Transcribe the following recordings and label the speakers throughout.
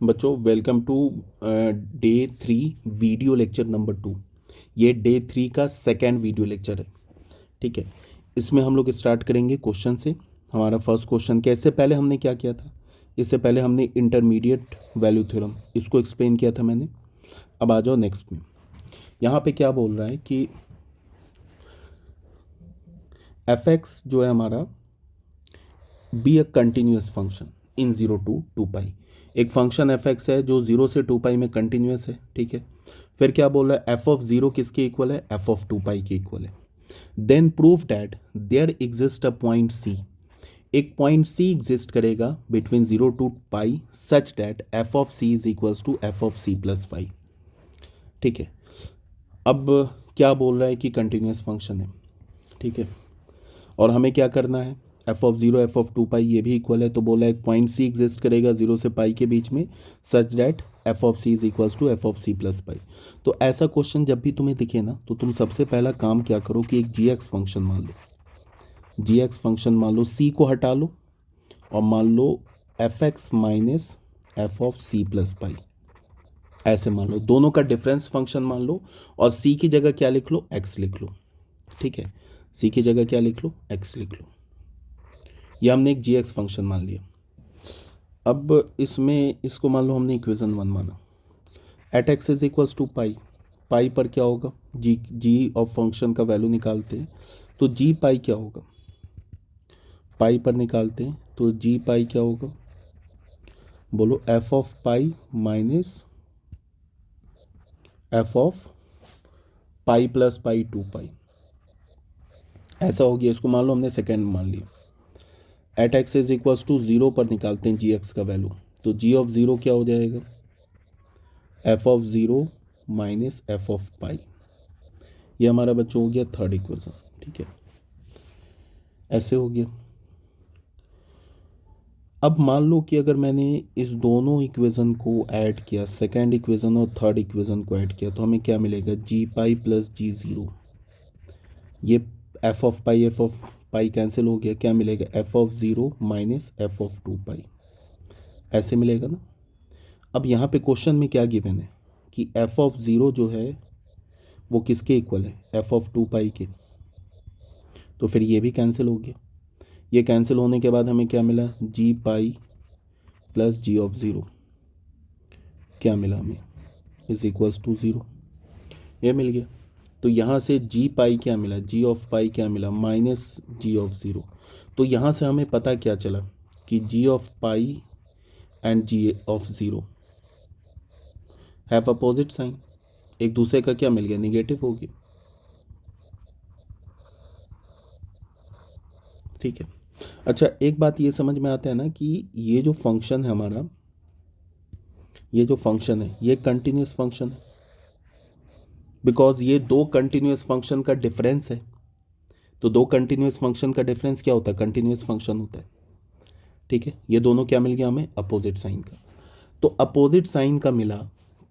Speaker 1: बच्चों welcome to day 3 video lecture number 2। ये day 3 का सेकेंड वीडियो लेक्चर है। ठीक है, इसमें हम लोग स्टार्ट करेंगे क्वेश्चन से। हमारा फर्स्ट क्वेश्चन क्या, इससे पहले हमने क्या किया था? इससे पहले हमने इंटरमीडिएट वैल्यू थ्योरम इसको एक्सप्लेन किया था मैंने। अब आ जाओ नेक्स्ट में। यहाँ पे क्या बोल रहा है कि एफ एक्स जो है हमारा be a continuous function in 0 to 2 पाई। एक फंक्शन एफ एक्स है जो 0 से 2 पाई में कंटिन्यूस है। ठीक है, फिर क्या बोल रहा है, एफ ऑफ 0 किसके इक्वल है? एफ ऑफ 2 पाई के इक्वल है। Then prove that there exist a point C. एक पॉइंट सी एग्जिस्ट करेगा between 0 to pi such that F of C is equals to F of C plus pi. ठीक है, अब क्या बोल रहा है कि कंटिन्यूस फंक्शन है। ठीक है, और हमें क्या करना है, एफ ऑफ 0 एफ ऑफ 2 पाई ये भी इक्वल है, तो बोला एक पॉइंट सी एग्जिस्ट करेगा 0 से पाई के बीच में such that F of C is equals to F of C plus pi. तो ऐसा क्वेश्चन जब भी तुम्हें दिखे ना, तो तुम सबसे पहला काम क्या करो कि एक जी एक्स फंक्शन मान लो। जी एक्स फंक्शन मान लो, सी को हटा लो और मान लो F x minus F of C plus pi. ऐसे मान लो, दोनों का डिफरेंस फंक्शन मान लो और सी की जगह क्या लिख लो? एक्स लिख लो। ठीक है, सी की जगह क्या लिख लो? एक्स लिख लो। ये हमने एक जी एक्स फंक्शन मान लिया। अब इसमें इसको मान लो हमने इक्वेशन 1 माना। At x is equals to pi. Pi पर क्या होगा? जी जी ऑफ फंक्शन का वैल्यू निकालते हैं, तो जी पाई क्या होगा? पाई पर निकालते हैं तो जी पाई क्या होगा? बोलो, F of pi minus F of pi plus pi 2 पाई। ऐसा हो गया। इसको मान लो हमने सेकेंड मान लिया। At x is equals to 0 पर निकालते हैं जी एक्स का वैल्यू, तो जी ऑफ 0 क्या हो जाएगा? F of 0 minus F of pi. ये हमारा बच्चों हो गया थर्ड इक्वेशन। ठीक है, ऐसे हो गया। अब मान लो कि अगर मैंने इस दोनों इक्वेशन को ऐड किया, सेकेंड इक्वेशन और थर्ड इक्वेशन को ऐड किया, तो हमें क्या मिलेगा? जी पाई प्लस जी ज़ीरो। ये एफ ऑफ पाई कैंसिल हो गया, क्या मिलेगा? F of 0 minus F of 2 पाई। ऐसे मिलेगा ना। अब यहाँ पे क्वेश्चन में क्या गिवन है कि एफ ऑफ 0 जो है वो किसके इक्वल है? एफ ऑफ 2 पाई के। तो फिर ये भी कैंसिल हो गया। ये कैंसिल होने के बाद हमें क्या मिला? जी पाई प्लस जी ऑफ 0 क्या मिला हमें? Is equals to 0। ये मिल गया। तो यहाँ से जी पाई क्या मिला? जी ऑफ पाई क्या मिला? Minus g of 0। तो यहाँ से हमें पता क्या चला कि g of pi and g of 0 have opposite sign. एक दूसरे का क्या मिल गया? निगेटिव हो गया। ठीक है, अच्छा एक बात ये समझ में आता है ना कि ये जो फंक्शन है हमारा, ये जो फंक्शन है ये कंटिन्यूस फंक्शन है, बिकॉज ये दो कंटिन्यूस फंक्शन का डिफरेंस है। तो दो कंटिन्यूस फंक्शन का डिफरेंस क्या होता है? कंटिन्यूस फंक्शन होता है। ठीक है, ये दोनों क्या मिल गया हमें? अपोजिट साइन का। तो अपोजिट साइन का मिला,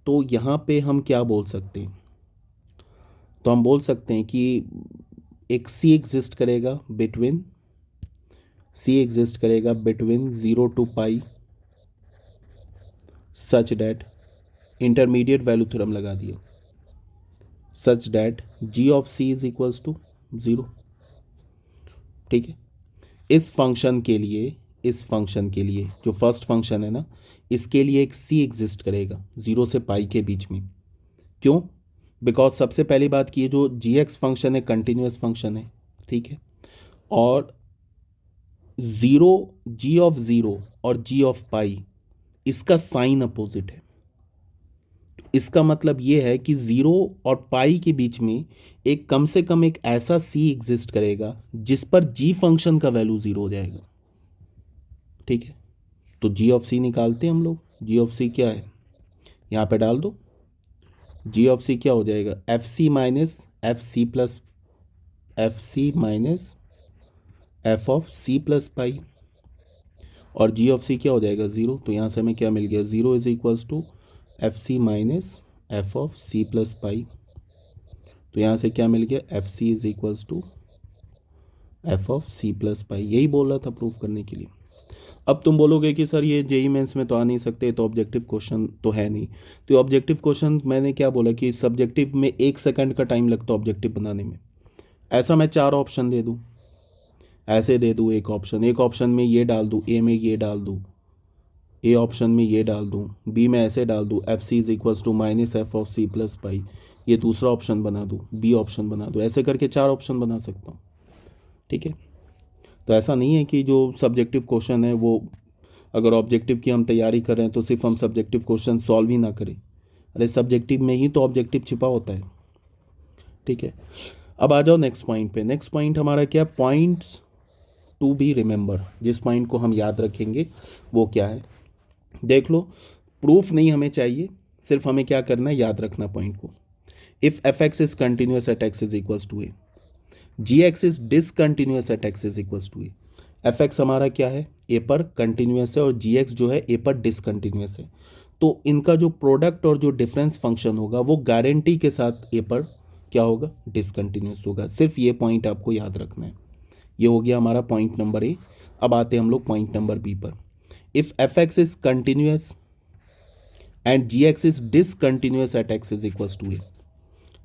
Speaker 1: तो यहाँ पे हम क्या बोल सकते हैं? तो हम बोल सकते हैं कि एक सी एग्जिस्ट करेगा between 0 to pi such that, intermediate value theorem लगा दिया, such that G of C is equals to 0। ठीक है, इस फंक्शन के लिए जो फर्स्ट फंक्शन है ना, इसके लिए एक सी एग्जिस्ट करेगा 0 से पाई के बीच में। क्यों? बिकॉज सबसे पहली बात की, जो जी एक्स फंक्शन है कंटिन्यूस फंक्शन है। ठीक है, और 0, जी ऑफ 0 और जी ऑफ पाई इसका साइन अपोजिट है। इसका मतलब ये है कि 0 और पाई के बीच में एक कम से कम एक ऐसा सी एग्जिस्ट करेगा जिस पर जी फंक्शन का वैल्यू 0 हो जाएगा। ठीक है, तो जी ऑफ सी निकालते हैं हम लोग। जी ऑफ सी क्या है? यहाँ पे डाल दो। जी ऑफ सी क्या हो जाएगा? F C minus F of C plus pi. और जी ऑफ सी क्या हो जाएगा? 0। तो यहाँ से हमें क्या मिल गया? 0 is equals to F C minus F of C plus pi. तो यहाँ से क्या मिल गया? F C is equals to F of C plus pi. यही बोल रहा था प्रूफ करने के लिए। अब तुम बोलोगे कि सर ये जेई मेंस में तो आ नहीं सकते, तो ऑब्जेक्टिव क्वेश्चन तो है नहीं। तो ऑब्जेक्टिव क्वेश्चन मैंने क्या बोला कि सब्जेक्टिव में 1 सेकंड का टाइम लगता है ऑब्जेक्टिव बनाने में। ऐसा मैं 4 ऑप्शन दे दूँ, ऐसे दे दूँ, एक ऑप्शन में ये डाल दूँ, ए में ये डाल दूँ, ए ऑप्शन में ये डाल दूँ, बी में ऐसे डाल दूँ, F C is equals to minus F of C plus pi, ये दूसरा ऑप्शन बना दूँ, बी ऑप्शन बना दूँ, ऐसे करके 4 ऑप्शन बना सकता हूँ। ठीक है, तो ऐसा नहीं है कि जो सब्जेक्टिव क्वेश्चन है वो, अगर ऑब्जेक्टिव की हम तैयारी कर रहे हैं तो सिर्फ हम सब्जेक्टिव क्वेश्चन सॉल्व ही ना करें। अरे सब्जेक्टिव में ही तो ऑब्जेक्टिव छिपा होता है। ठीक है, अब आ जाओ नेक्स्ट पॉइंट पे। नेक्स्ट पॉइंट हमारा क्या, पॉइंट्स टू बी रिमेंबर। जिस पॉइंट को हम याद रखेंगे वो क्या है, देख लो। प्रूफ नहीं हमें चाहिए, सिर्फ हमें क्या करना है, याद रखना पॉइंट को। If F x is continuous at x is equals to A, G x is discontinuous at x is equals to A. F X हमारा क्या है, ए पर कंटिन्यूस है, और जी एक्स जो है ए पर डिसकंटिन्यूस है। तो इनका जो प्रोडक्ट और जो डिफरेंस फंक्शन होगा वो गारंटी के साथ ए पर क्या होगा, डिसकंटिन्यूस होगा। सिर्फ ये पॉइंट आपको याद रखना है। ये हो गया हमारा पॉइंट नंबर ए। अब आते हैं हम लोग पॉइंट नंबर बी पर। If F x is continuous and g x is discontinuous at x is equals to a.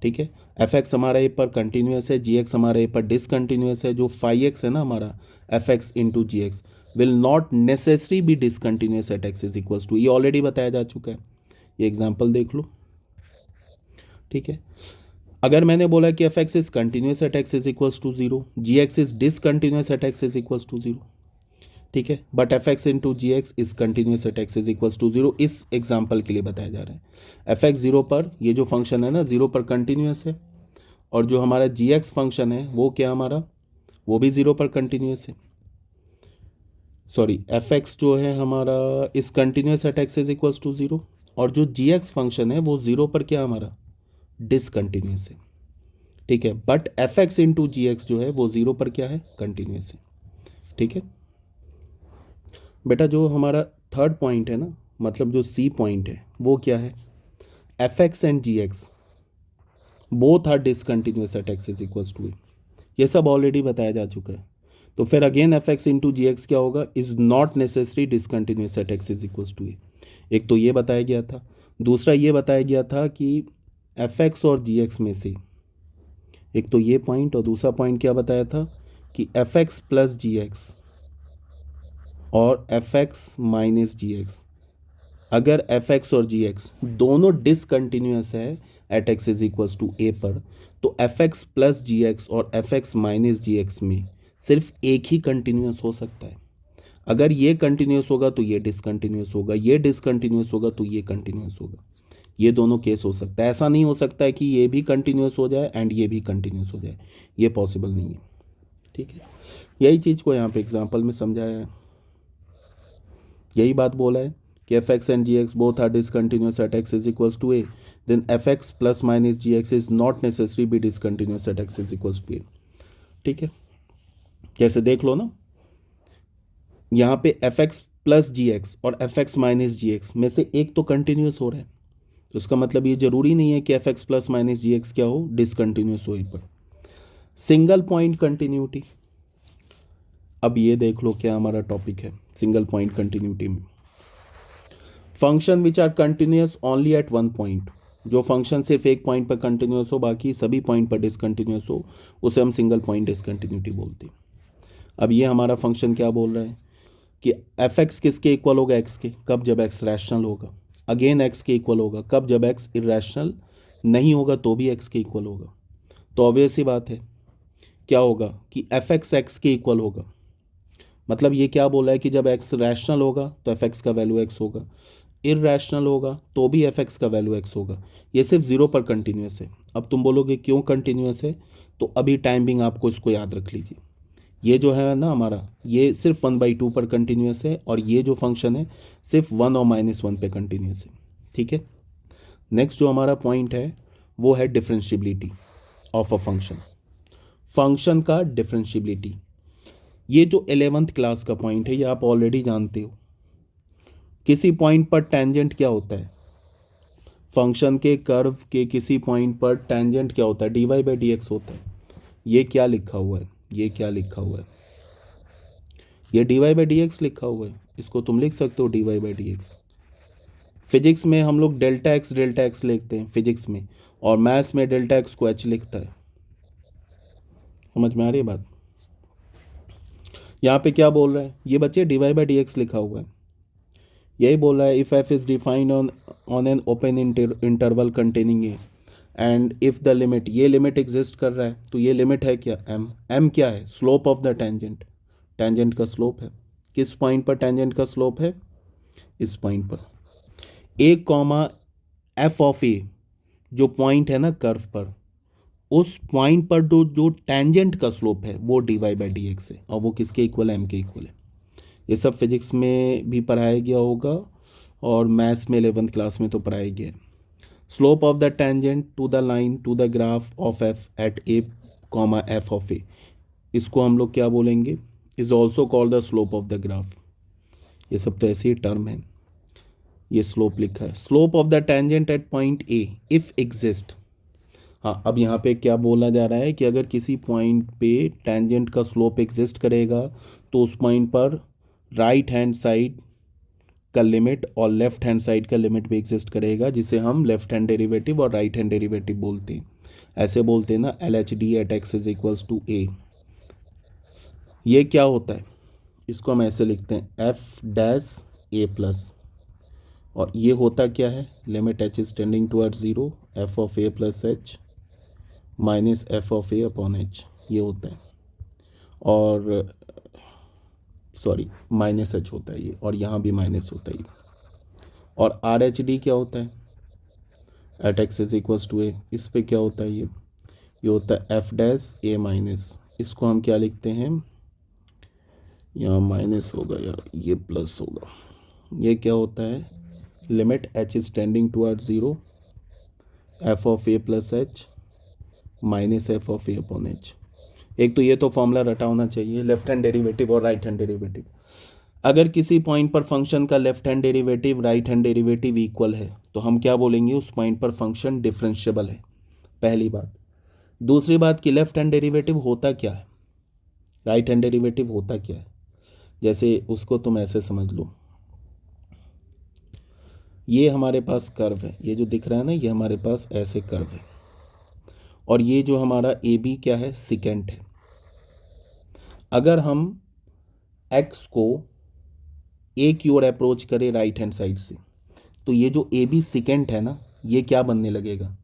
Speaker 1: ठीक है, एफ एक्स हमारा ए पर कंटिन्यूस है, जी एक्स हमारा ए पर डिसकंटिन्यूस है। जो फाई एक्स है ना हमारा, F x into ji X will not necessary be discontinuous at x is equals to, ये ऑलरेडी बताया जा चुका है, ये एग्जाम्पल देख लो। ठीक है, अगर मैंने बोला कि F x is continuous at x is equals to 0, G x is discontinuous at x is equals to 0। ठीक है, but F x into ji x is continuous at x is equals to 0, इस example के लिए बताया जा रहा है। F x 0 पर, ये जो फंक्शन है ना 0 पर कंटिन्यूस है, और जो हमारा जी एक्स फंक्शन है वो क्या हमारा, वो भी 0 पर कंटिन्यूस है। सॉरी, एफ एक्स जो है हमारा इस continuous at x is equals to 0, और जो जी एक्स फंक्शन है वो 0 पर क्या हमारा, डिसकंटिन्यूस है। ठीक है, but F x into ji X जो है वो 0 पर क्या है, कंटिन्यूस है। ठीक है बेटा, जो हमारा थर्ड पॉइंट है ना, मतलब जो सी पॉइंट है वो क्या है, f x and g x both are discontinuous at x is equals to a. ये सब ऑलरेडी बताया जा चुका है। तो फिर अगेन एफ एक्स इंटू जी एक्स क्या होगा, is not necessary discontinuous at x is equals to a. एक तो ये बताया गया था, दूसरा ये बताया गया था कि एफ एक्स और जी एक्स में से, एक तो ये पॉइंट, और दूसरा पॉइंट क्या बताया था कि F x plus g x और f x minus g x, अगर एफ एक्स और जी एक्स दोनों डिसकंटिन्यूस है at x is equals to a पर, तो f x plus g x और f x minus g x में सिर्फ एक ही कंटिन्यूस हो सकता है। अगर ये कंटिन्यूस होगा तो ये डिसकंटिन्यूस होगा, ये डिसकंटिन्यूस होगा तो ये कंटिन्यूस होगा। ये दोनों केस हो सकता है। ऐसा नहीं हो सकता है कि ये भी कंटिन्यूस हो जाए एंड ये भी कंटिन्यूस हो जाए, ये पॉसिबल नहीं है। ठीक है, यही चीज़ को यहाँ पे एग्जाम्पल में समझाया है, यही बात बोला है कि F x and g x both are discontinuous at x is equals to a, then f x plus minus g x is not necessary be discontinuous at x is equals to a. ठीक है, कैसे देख लो ना, यहाँ पे f x plus g x और f x minus g x में से एक तो कंटिन्यूस हो रहा है, तो इसका मतलब ये जरूरी नहीं है कि F x plus minus g x क्या हो, डिसकंटिन्यूस हो। पर सिंगल पॉइंट कंटिन्यूटी, अब ये देख लो क्या हमारा टॉपिक है सिंगल पॉइंट कंटिन्यूटी में। Function which are continuous only at one point, जो फंक्शन सिर्फ एक पॉइंट पर कंटिन्यूस हो, बाकी सभी पॉइंट पर डिसकंटिन्यूस हो, उसे हम सिंगल पॉइंट डिसकंटिन्यूटी बोलते हैं। अब ये हमारा फंक्शन क्या बोल रहा है कि एफ एक्स किसके इक्वल होगा, एक्स के, कब, जब एक्स रैशनल होगा। अगेन एक्स के इक्वल होगा कब, जब एक्स इरेशनल नहीं होगा तो भी एक्स के इक्वल होगा। तो ऑब्वियस ही बात है क्या होगा कि एफ एक्स एक्स के इक्वल होगा। मतलब ये क्या बोला है कि जब एक्स रैशनल होगा तो एफ एक्स का वैल्यू एक्स होगा, इरेशनल होगा तो भी एफ एक्स का वैल्यू एक्स होगा। ये सिर्फ 0 पर कंटिन्यूस है। अब तुम बोलोगे क्यों कंटिन्यूस है, तो अभी टाइमिंग आपको इसको याद रख लीजिए। ये जो है ना हमारा, ये सिर्फ 1/2 पर कंटिन्यूस है, और ये जो फंक्शन है सिर्फ 1 और -1 पे कंटिन्यूस है। ठीक है, नेक्स्ट जो हमारा पॉइंट है वो है differentiability of a function. Function का डिफरेंशिएबिलिटी, ये जो 11th क्लास का पॉइंट है ये आप ऑलरेडी जानते हो। किसी पॉइंट पर टेंजेंट क्या होता है, फंक्शन के कर्व के किसी पॉइंट पर टेंजेंट क्या होता है, dy/dx होता है। ये क्या लिखा हुआ है, ये क्या लिखा हुआ है, ये dy बाई डी एक्स लिखा हुआ है, इसको तुम लिख सकते हो dy by D x. Physics में हम लोग डेल्टा एक्स लिखते हैं फिजिक्स में, और मैथ्स में डेल्टा एक्स को एच लिखता है। समझ में आ रही है बात? यहाँ पे क्या बोल रहा है ये बच्चे, dy बाई डी एक्स लिखा हुआ है, यही बोल रहा है if F is defined on an open interval containing A and if the limit, ये लिमिट एग्जिस्ट कर रहा है, तो ये लिमिट है क्या, एम क्या है, slope of the tangent, tangent का स्लोप है। किस पॉइंट पर टेंजेंट का स्लोप है, इस पॉइंट पर। ए कॉमा एफ ऑफ ए, जो पॉइंट है ना कर्व पर, उस पॉइंट पर जो टेंजेंट का स्लोप है वो dy बाई डी एक्स है, और वो किसके इक्वल है, m के इक्वल है। ये सब फिजिक्स में भी पढ़ाया गया होगा, और मैथ्स में 11th क्लास में तो पढ़ाया गया है। Slope of the tangent to the line to the graph of f at a comma f of a, इसको हम लोग क्या बोलेंगे, is also called the slope of the graph. ये सब तो ऐसे ही टर्म है, ये स्लोप लिखा है। Slope of the tangent at point A if exist. हाँ, अब यहाँ पे क्या बोला जा रहा है कि अगर किसी पॉइंट पे टेंजेंट का स्लोप एग्जिस्ट करेगा तो उस पॉइंट पर राइट हैंड साइड का लिमिट और लेफ्ट हैंड साइड का लिमिट भी एग्जिस्ट करेगा, जिसे हम लेफ्ट हैंड डेरिवेटिव और राइट हैंड डेरिवेटिव बोलते हैं। ऐसे बोलते हैं ना, L H D at x is equals to a. ये क्या होता है, इसको हम ऐसे लिखते हैं एफ डैश ए प्लस, और ये होता क्या है, limit H is tending towards zero, F of A plus H minus F of A upon H, ये होता है। और सॉरी, माइनस एच होता है ये, और यहाँ भी माइनस होता है ये। और आर एच डी क्या होता है, at x is equals to a, इस पे क्या होता है ये होता है एफ डैश ए माइनस, इसको हम क्या लिखते हैं, यहाँ माइनस होगा या ये प्लस होगा। ये क्या होता है, limit H is tending toward zero, F of A plus H minus F of A upon H. एक तो ये तो फॉर्मूला रटा होना चाहिए, लेफ्ट हैंड डेरिवेटिव और राइट हैंड डेरिवेटिव। अगर किसी पॉइंट पर फंक्शन का left hand derivative right hand derivative equal है तो हम क्या बोलेंगे, उस पॉइंट पर फंक्शन डिफरेंशिएबल है, पहली बात। दूसरी बात कि लेफ्ट हैंड डेरिवेटिव होता क्या है, राइट हैंड डेरिवेटिव होता क्या है, जैसे उसको तुम ऐसे समझ लो, ये हमारे पास कर्व है, ये जो दिख रहा है ना, ये हमारे पास ऐसे कर्व है, और ये जो हमारा ए बी क्या है, सिकेंट है। अगर हम x को ए की ओर अप्रोच करें राइट हैंड साइड से, तो ये जो ए बी सिकेंट है ना, ये क्या बनने लगेगा,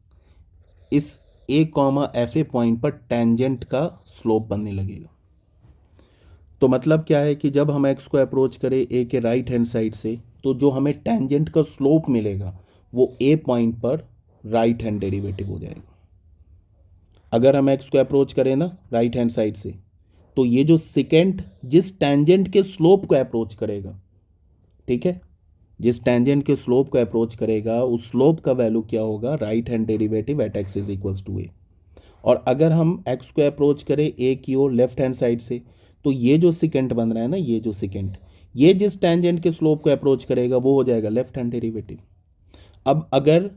Speaker 1: इस ए कॉमा एफ ए पॉइंट पर टेंजेंट का स्लोप बनने लगेगा। तो मतलब क्या है कि जब हम x को अप्रोच करें ए के राइट हैंड साइड से, तो जो हमें टेंजेंट का स्लोप मिलेगा वो ए पॉइंट पर राइट हैंड डेरिवेटिव हो जाएगा। अगर हम x को अप्रोच करें ना राइट हैंड साइड से, तो ये जो सिकेंट जिस टेंजेंट के स्लोप को अप्रोच करेगा, ठीक है, जिस टेंजेंट के स्लोप को अप्रोच करेगा उस स्लोप का वैल्यू क्या होगा, right hand derivative at x is equals to a. और अगर हम x को अप्रोच करें ए की ओर लेफ्ट हैंड साइड से, तो ये जो सिकेंट बन रहा है ना, ये जो सिकेंट, ये जिस टेंजेंट के स्लोप को अप्रोच करेगा वो हो जाएगा लेफ्ट हैंड डेरिवेटिव। अब अगर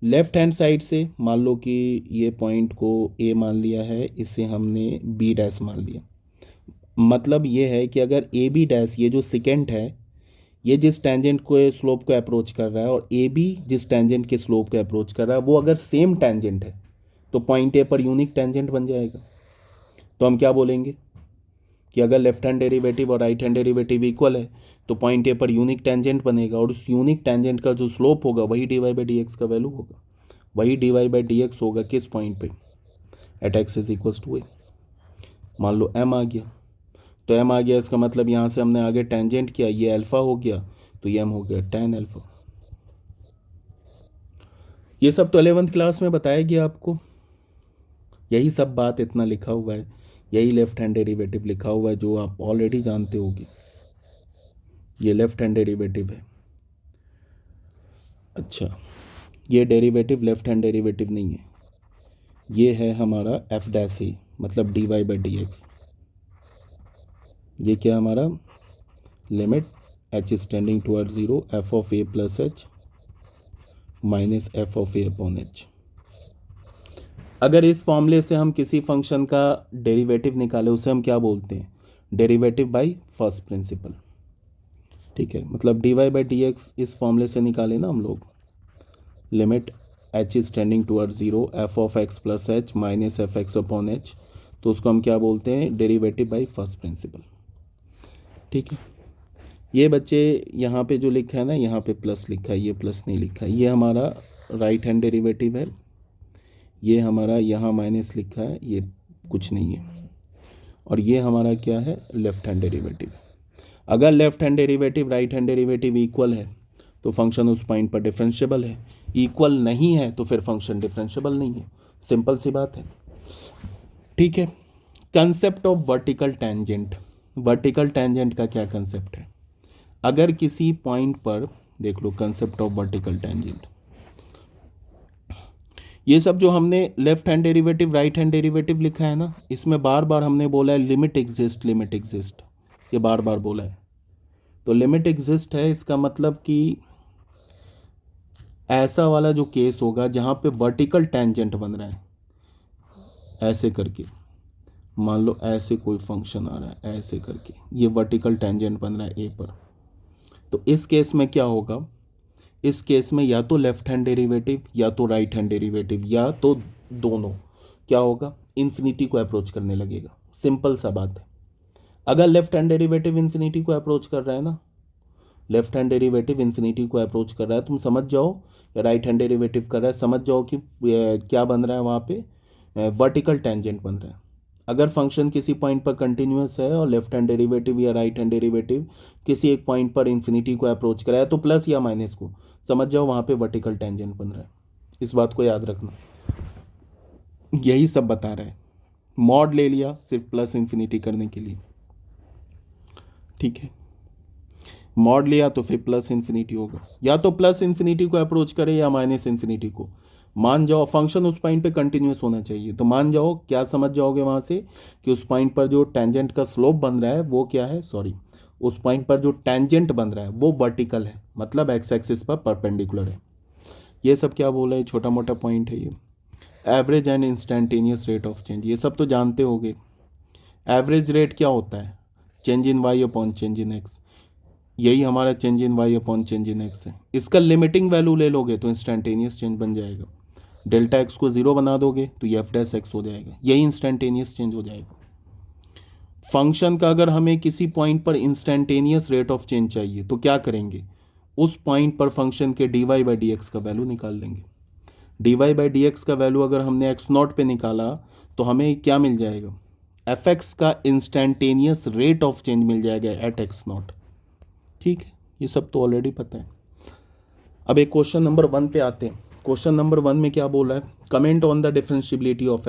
Speaker 1: लेफ्ट हैंड साइड से मान लो कि ये पॉइंट को ए मान लिया है, इसे हमने बी डैश मान लिया, मतलब ये है कि अगर ए बी डैश, ये जो सिकेंट है, ये जिस टेंजेंट को स्लोप को अप्रोच कर रहा है और ए बी जिस टेंजेंट के स्लोप को अप्रोच कर रहा है, वो अगर सेम टेंजेंट है तो पॉइंट ए पर यूनिक टेंजेंट बन जाएगा। तो हम क्या बोलेंगे कि अगर लेफ्ट हैंड डेरिवेटिव और राइट हैंड डेरिवेटिव इक्वल है तो पॉइंट ए पर यूनिक टेंजेंट बनेगा, और उस यूनिक टेंजेंट का जो स्लोप होगा वही dy बाई डी एक्स का वैल्यू होगा, वही dy बाई डी एक्स होगा किस पॉइंट पे, at x is equals to a. मान लो m आ गया, तो m आ गया, इसका मतलब यहाँ से हमने आगे टेंजेंट किया, ये अल्फा हो गया, तो ये m हो गया tan अल्फा। ये सब तो 11th क्लास में बताया गया आपको, यही सब बात इतना लिखा हुआ है, यही लेफ्ट हैंड डेरिवेटिव लिखा हुआ है जो आप ऑलरेडी जानते होगे, ये लेफ्ट हैंड डेरिवेटिव है। अच्छा, ये डेरिवेटिव लेफ्ट हैंड डेरिवेटिव नहीं है, ये है हमारा एफ डैश ए, मतलब dy बाई डी एक्स। ये क्या हमारा, limit h is tending toward zero, F of A plus H minus F of A upon H. अगर इस फॉर्मूले से हम किसी फंक्शन का डेरिवेटिव निकालें, उसे हम क्या बोलते हैं, डेरिवेटिव बाय फर्स्ट प्रिंसिपल, ठीक है। मतलब dy/dx इस फॉर्मूले से निकाले ना हम लोग, limit h is tending toward 0 f(x + h - f(x)/h, तो उसको हम क्या बोलते हैं, डेरिवेटिव बाय फर्स्ट प्रिंसिपल, ठीक है। ये बच्चे यहाँ पे जो लिखा है ना, यहाँ पे प्लस लिखा है, ये प्लस नहीं लिखा है, ये हमारा राइट हैंड डेरिवेटिव है, ये हमारा यहाँ माइनस लिखा है, ये कुछ नहीं है, और ये हमारा क्या है, लेफ्ट हैंड डेरिवेटिव। अगर left hand derivative right hand derivative equal है तो फंक्शन उस पॉइंट पर डिफरेंशिएबल है, इक्वल नहीं है तो फिर फंक्शन डिफरेंशिएबल नहीं है, सिंपल सी बात है, ठीक है। Concept of vertical tangent, vertical tangent का क्या कंसेप्ट है, अगर किसी पॉइंट पर देख लो कंसेप्ट ऑफ वर्टिकल टेंजेंट, ये सब जो हमने left hand derivative right hand derivative लिखा है ना, इसमें बार बार हमने बोला है लिमिट एग्जिस्ट, लिमिट एग्जिस्ट, ये बार बार बोला है। तो लिमिट एग्जिस्ट है, इसका मतलब कि ऐसा वाला जो केस होगा जहाँ पे वर्टिकल टेंजेंट बन रहा है, ऐसे करके, मान लो ऐसे कोई फंक्शन आ रहा है ऐसे करके, ये वर्टिकल टेंजेंट बन रहा है ए पर, तो इस केस में क्या होगा, इस केस में या तो लेफ्ट हैंड डेरिवेटिव या तो राइट हैंड डेरिवेटिव या तो दोनों क्या होगा, इन्फिनिटी को अप्रोच करने लगेगा, सिंपल सा बात है। अगर लेफ्ट हैंड डेरिवेटिव इन्फिनिटी को अप्रोच कर रहा है ना, लेफ्ट हैंड डेरिवेटिव इन्फिनिटी को अप्रोच कर रहा है, तुम समझ जाओ, या राइट हैंड डेरिवेटिव कर रहा है, समझ जाओ कि क्या बन रहा है वहाँ पे, वर्टिकल टेंजेंट बन रहा है। अगर फंक्शन किसी पॉइंट पर कंटिन्यूस है और लेफ्ट हैंड डेरिवेटिव या राइट हैंड डेरिवेटिव किसी एक पॉइंट पर इन्फिनिटी को अप्रोच करा है, तो प्लस या माइनस को समझ जाओ वहाँ पे वर्टिकल टेंजेंट बन रहा है, इस बात को याद रखना, यही सब बता रहा है। मॉड ले लिया सिर्फ प्लस इन्फिनिटी करने के लिए, ठीक है, मॉड लिया तो फिर प्लस इन्फिनिटी होगा, या तो प्लस इन्फिनिटी को अप्रोच करे या माइनस इन्फिनिटी को, मान जाओ फंक्शन उस पॉइंट पे कंटिन्यूस होना चाहिए, तो मान जाओ क्या समझ जाओगे वहाँ से कि उस पॉइंट पर जो टेंजेंट का स्लोप बन रहा है वो क्या है, सॉरी, उस पॉइंट पर जो टेंजेंट बन रहा है वो वर्टिकल है, मतलब एक्स एक्सिस पर परपेंडिकुलर है। ये सब क्या बोला है, छोटा मोटा पॉइंट है ये। Average and instantaneous rate of change, ये सब तो जानते होगे। एवरेज रेट क्या होता है, change in Y upon change in X, यही हमारा change in Y upon change in X है। इसका लिमिटिंग वैल्यू ले लोगे तो इंस्टेंटेनियस चेंज बन जाएगा, डेल्टा एक्स को 0 बना दोगे तो ये f'(x) हो जाएगा, यही इंस्टेंटेनियस चेंज हो जाएगा। फंक्शन का अगर हमें किसी पॉइंट पर इंस्टेंटेनियस रेट ऑफ चेंज चाहिए तो क्या करेंगे, उस पॉइंट पर फंक्शन के dy/dx का वैल्यू निकाल लेंगे। dy/dx का वैल्यू अगर हमने x0 पे निकाला तो हमें क्या मिल जाएगा, fx का इंस्टेंटेनियस रेट ऑफ चेंज मिल जाएगा एट x0, ठीक है, ये सब तो ऑलरेडी पता है। अब एक क्वेश्चन नंबर 1 पे आते हैं। क्वेश्चन नंबर 1 में क्या बोल रहा है, comment on the differentiability of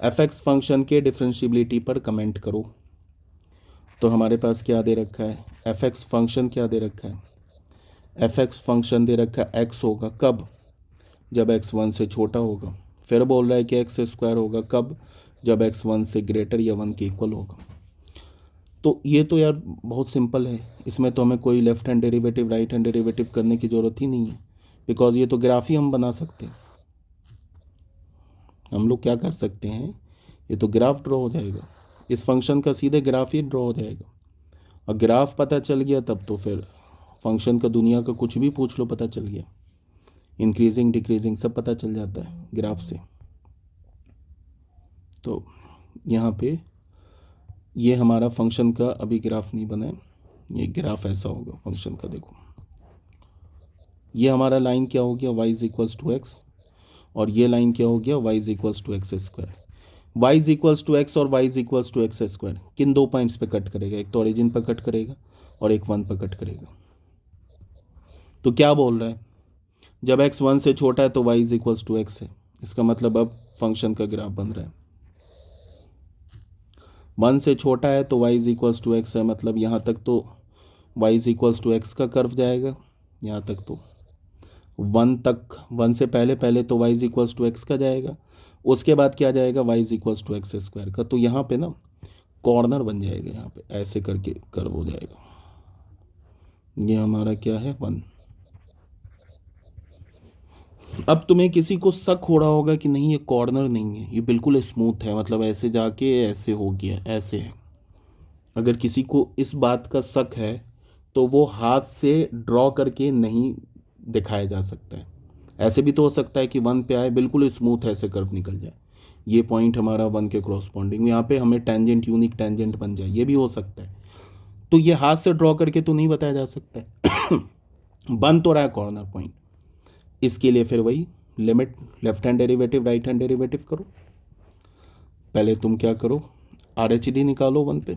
Speaker 1: fx function के डिफरेंशियबिलिटी पर कमेंट करो। तो हमारे पास क्या दे रखा है, fx फंक्शन क्या दे रखा है, fx फंक्शन दे रखा है x होगा कब, जब x 1 से छोटा होगा, फिर बोल रहा है कि x² होगा कब, जब x 1 से ग्रेटर या 1 के इक्वल होगा। तो ये तो यार बहुत सिंपल है, इसमें तो हमें कोई left hand derivative right hand derivative करने की ज़रूरत ही नहीं है, बिकॉज ये तो ग्राफ ही हम बना सकते हैं। हम लोग क्या कर सकते हैं, ये तो ग्राफ ड्रॉ हो जाएगा, इस फंक्शन का सीधे ग्राफ ही ड्रॉ हो जाएगा, और ग्राफ पता चल गया तब तो फिर फंक्शन का दुनिया का कुछ भी पूछ लो पता चल गया, इंक्रीजिंग डिक्रीजिंग सब पता चल जाता है ग्राफ से। तो यहाँ पे ये हमारा फंक्शन का अभी ग्राफ नहीं बना है, ये ग्राफ ऐसा होगा फंक्शन का, देखो ये हमारा लाइन क्या हो गया y=x, और ये लाइन क्या हो गया y=x²। y=x और y=x², किन दो पॉइंट्स पे कट करेगा, एक तो ओरिजिन पर कट करेगा और एक 1 पर कट करेगा। तो क्या बोल रहा है, जब x 1 से छोटा है तो y=x है, इसका मतलब अब फंक्शन का ग्राफ बन रहा है। 1 से छोटा है तो y=x है, मतलब यहाँ तक तो y=x का कर्व जाएगा, यहाँ तक तो 1 तक, 1 से पहले तो y=x का जाएगा, उसके बाद क्या जाएगा y=x² का। तो यहाँ पे ना कॉर्नर बन जाएगा, यहाँ पे ऐसे करके कर्व हो जाएगा, ये हमारा क्या है 1। अब तुम्हें किसी को शक हो रहा होगा कि नहीं ये कॉर्नर नहीं है, ये बिल्कुल स्मूथ है, मतलब ऐसे जाके ऐसे हो गया, ऐसे है, अगर किसी को इस बात का शक है तो वो हाथ से ड्रॉ करके नहीं दिखाया जा सकता है। ऐसे भी तो हो सकता है कि 1 पे आए बिल्कुल स्मूथ ऐसे कर्व निकल जाए, ये पॉइंट हमारा 1 के क्रॉसपॉन्डिंग, यहाँ पे हमें टेंजेंट यूनिक टेंजेंट बन जाए, ये भी हो सकता है। तो ये हाथ से ड्रॉ करके तो नहीं बताया जा सकता है। बन तो रहा है कॉर्नर पॉइंट, इसके लिए फिर वही limit left hand derivative right hand derivative करो। पहले तुम क्या करो, आर एच डी निकालो 1 पे,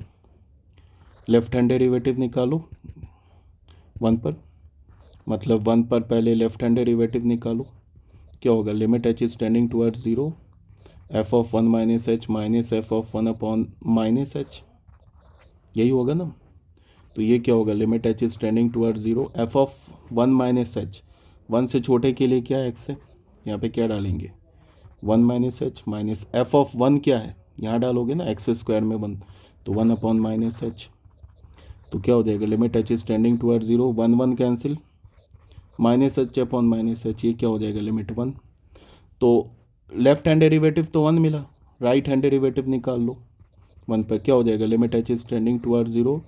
Speaker 1: लेफ्ट हैंड डेरिवेटिव निकालो 1 पर, मतलब 1 पर पहले लेफ्ट हैंड डेरिवेटिव निकालो। क्या होगा, limit H is tending towards 0, F of 1 minus H minus F of 1 upon minus H, यही होगा ना। तो ये क्या होगा, limit H is tending towards 0, F of 1 minus H, 1 से छोटे के लिए क्या एक्स है, यहाँ पे क्या डालेंगे 1 minus H minus F of 1 क्या है, यहाँ डालोगे ना एक्स स्क्वायर में 1, तो 1 अपॉन माइनस एच। तो क्या हो जाएगा, limit H is tending towards 0, 1 1 cancel, minus H upon minus H, ये क्या हो जाएगा लिमिट 1। तो लेफ्ट हैंड डेरिवेटिव तो 1 मिला, राइट हैंड डेरिवेटिव निकाल लो 1 पर, क्या हो जाएगा, limit H is tending towards 0,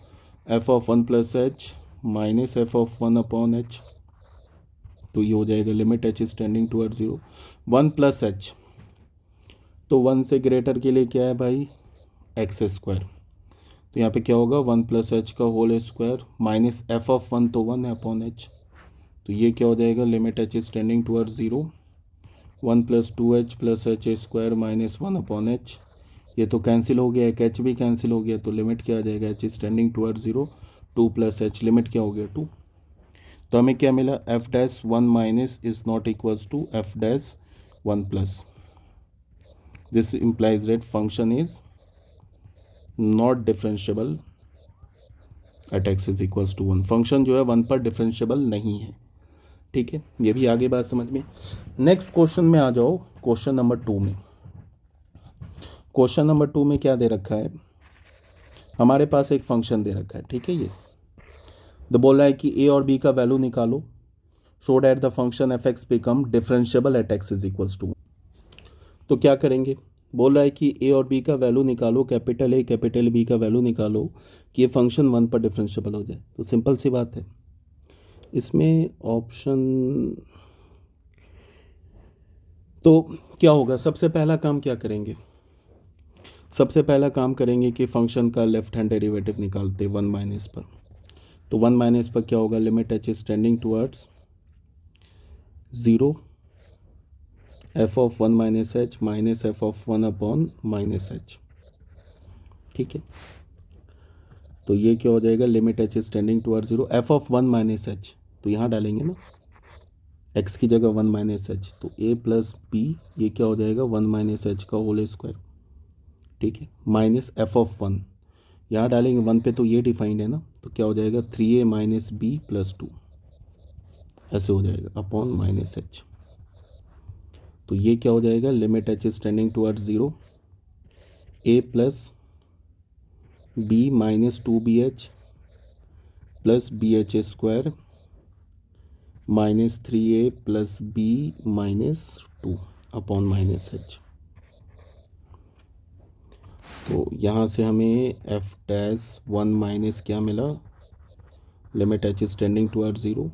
Speaker 1: F of 1 plus H minus F of 1 upon h. तो ये हो जाएगा limit H is tending towards 0, 1 plus H, तो 1 से ग्रेटर के लिए क्या है भाई एक्स स्क्वायर, तो यहाँ पे क्या होगा 1 प्लस एच का whole square minus F of 1 तो 1 है अपॉन एच। तो ये क्या हो जाएगा, limit H is tending towards 0, 1 plus 2h plus H square minus 1 upon H, ये तो कैंसिल हो गया, एक एच भी कैंसिल हो गया, तो लिमिट क्या आ जाएगा, H is tending towards 0, 2 plus H, limit क्या हो गया 2। तो हमें क्या मिला, F dash 1 minus is not equals to F dash 1 plus, this implies that function is not differentiable at x is equals to 1, function जो है 1 पर डिफरेंशिएबल नहीं है। ठीक है, ये भी आगे बात समझ में। नेक्स्ट क्वेश्चन में आ जाओ, क्वेश्चन नंबर 2 में। क्वेश्चन नंबर 2 में क्या दे रखा है, हमारे पास एक फंक्शन दे रखा है, ठीक है। ये तो बोल रहा है कि ए और बी का वैल्यू निकालो, show that the function F X become differentiable at x is equals to. तो क्या करेंगे, बोल रहा है कि ए और बी का वैल्यू निकालो, कैपिटल ए कैपिटल बी का वैल्यू निकालो कि ये फंक्शन 1 पर डिफरेंशिएबल हो जाए। तो सिंपल सी बात है, इसमें ऑप्शन तो क्या होगा, सबसे पहला काम क्या करेंगे, सबसे पहला काम करेंगे कि फंक्शन का लेफ्ट हैंड डेरिवेटिव निकालते 1 माइनस पर। तो 1 माइनस पर क्या होगा, limit H is tending towards 0, F of 1 minus H minus F of 1 upon minus H. ठीक है, तो ये क्या हो जाएगा, limit H is tending towards 0, F of 1 minus H, तो यहाँ डालेंगे ना एक्स की जगह 1 माइनस एच, तो ए प्लस बी, ये क्या हो जाएगा 1 माइनस एच का होल स्क्वायर, ठीक है, माइनस एफ ऑफ 1, यहाँ डालेंगे 1 पे, तो ये डिफाइंड है ना, तो क्या हो जाएगा 3a माइनस बी प्लस 2, ऐसे हो जाएगा अपॉन माइनस एच। तो ये क्या हो जाएगा, limit H is tending towards 0, A plus B minus 2bh plus B H square minus 3a plus B minus 2 upon minus H. तो यहाँ से हमें एफ डैश 1 माइनस क्या मिला, limit H is tending towards 0,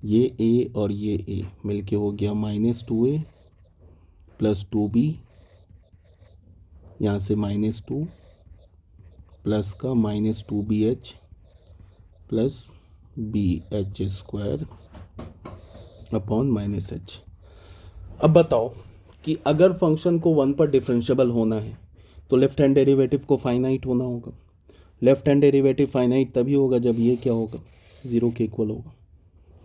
Speaker 1: ये a और ये a मिलके हो गया माइनस 2a प्लस 2b, यहाँ से माइनस 2 प्लस का minus 2bh plus B H square upon minus H. अब बताओ कि अगर फंक्शन को 1 पर डिफरेंशिएबल होना है तो लेफ्ट हैंड डेरिवेटिव को फाइनाइट होना होगा। लेफ्ट हैंड डेरिवेटिव फाइनाइट तभी होगा जब ये क्या होगा, 0 के इक्वल होगा,